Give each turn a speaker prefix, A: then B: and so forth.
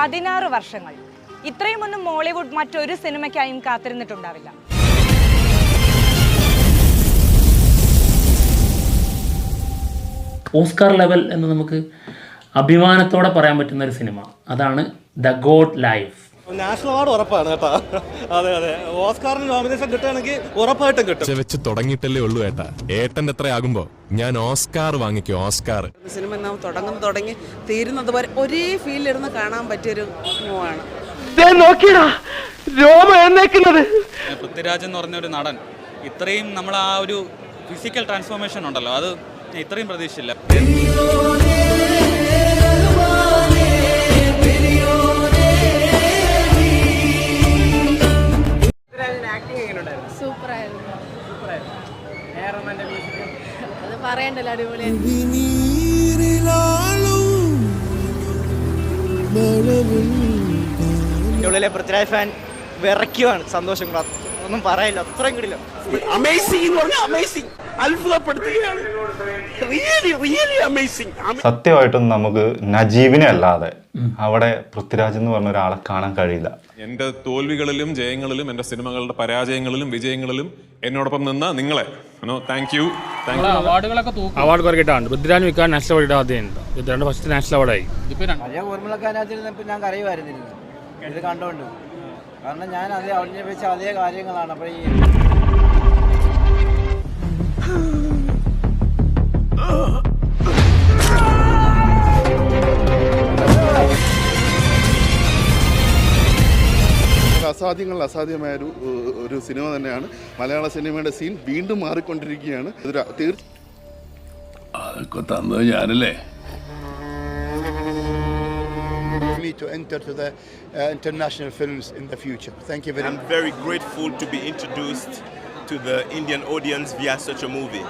A: 16 വർഷങ്ങൾ. ഇത്രയുമൊന്നും മോളിവുഡ് മറ്റൊരു സിനിമയ്ക്കായും കാത്തിരുന്നിട്ടുണ്ടാവില്ല.
B: Oscar level എന്ന് നമുക്ക് അഭിമാനത്തോടെ പറയാൻ പറ്റുന്ന ഒരു സിനിമ, അതാണ് the God life.
C: National award ഉറപ്പാണ് കേട്ടോ. അതെ അതെ, ഓസ്കാറിന് നോമിനേഷൻ കിട്ടുകയാണെങ്കിൽ ഉറപ്പായിട്ടും കിട്ടും.
D: വെച്ച് തുടങ്ങിയിട്ടല്ലേ ഉള്ളൂ ഏട്ടാ. ഏട്ടൻ എത്രയാകുമ്പോ ഞാൻ ഓസ്കാർ വാങ്ങിക്കും. ഓസ്കാർ
E: സിനിമ നാം തുടങ്ങി തീരുന്നത് വരെ ഒരേ ഫീലിലിരുന്ന് കാണാൻ പറ്റിയൊരു മൂവാണ്.
F: പൃഥ്വിരാജ് എന്ന് പറഞ്ഞ ഒരു നടൻ ഇത്രയും നമ്മൾ ആ ഒരു ഫിസിക്കൽ ട്രാൻസ്ഫോർമേഷൻ ഉണ്ടല്ലോ, അത് ഇത്രയും പ്രതീക്ഷിച്ചില്ല.
G: അത് പറയണ്ടല്ലോ, അടിപൊളി.
H: ഉള്ളിലെ പൃഥ്വിരാജ് ഫാൻ വിറയ്ക്കുവാണ് സന്തോഷം കൊണ്ട്, ഒന്നും പറയില്ല, അത്രയും കിടിലം.
I: സത്യമായിട്ടും നമുക്ക് നജീബിനെ അല്ലാതെ അവിടെ പൃഥ്വിരാജ് എന്ന് പറഞ്ഞ ഒരാളെ കാണാൻ കഴിയില്ല.
D: എന്റെ തോൽവികളിലും ജയങ്ങളിലും എന്റെ സിനിമകളുടെ പരാജയങ്ങളിലും വിജയങ്ങളിലും എന്നോടൊപ്പം നിന്ന നിങ്ങളെ താങ്ക് യു.
J: അവാർഡ് കുറക്കിട്ടാണ് പൃഥ്വിരാജ് മിക്കാൻ നാഷണൽ അവാർഡ് ആദ്യമുണ്ട്. പൃഥ്വിരാജ് ഫസ്റ്റ് നാഷണൽ അവാർഡായി.
H: പഴയ ഓർമ്മക്കാരനായിരുന്നപ്പോൾ ഞാൻ കരയുമായിരുന്നില്ല ഇത് കണ്ടുകൊണ്ട്, കാരണം ഞാൻ അതേ അവതരിപ്പിച്ച അതേ കാര്യങ്ങളാണ്. അപ്പോൾ ഈ
K: അസാധ്യമായ ഒരു സിനിമ തന്നെയാണ്. മലയാള സിനിമയുടെ സീൻ വീണ്ടും മാറിക്കൊണ്ടിരിക്കുകയാണ്.
D: അതൊക്കെ തന്നത് ഞാനല്ലേ.
K: To enter to the international films in the future. Thank you very much.
L: I'm very grateful to be introduced to the Indian audience via such a movie.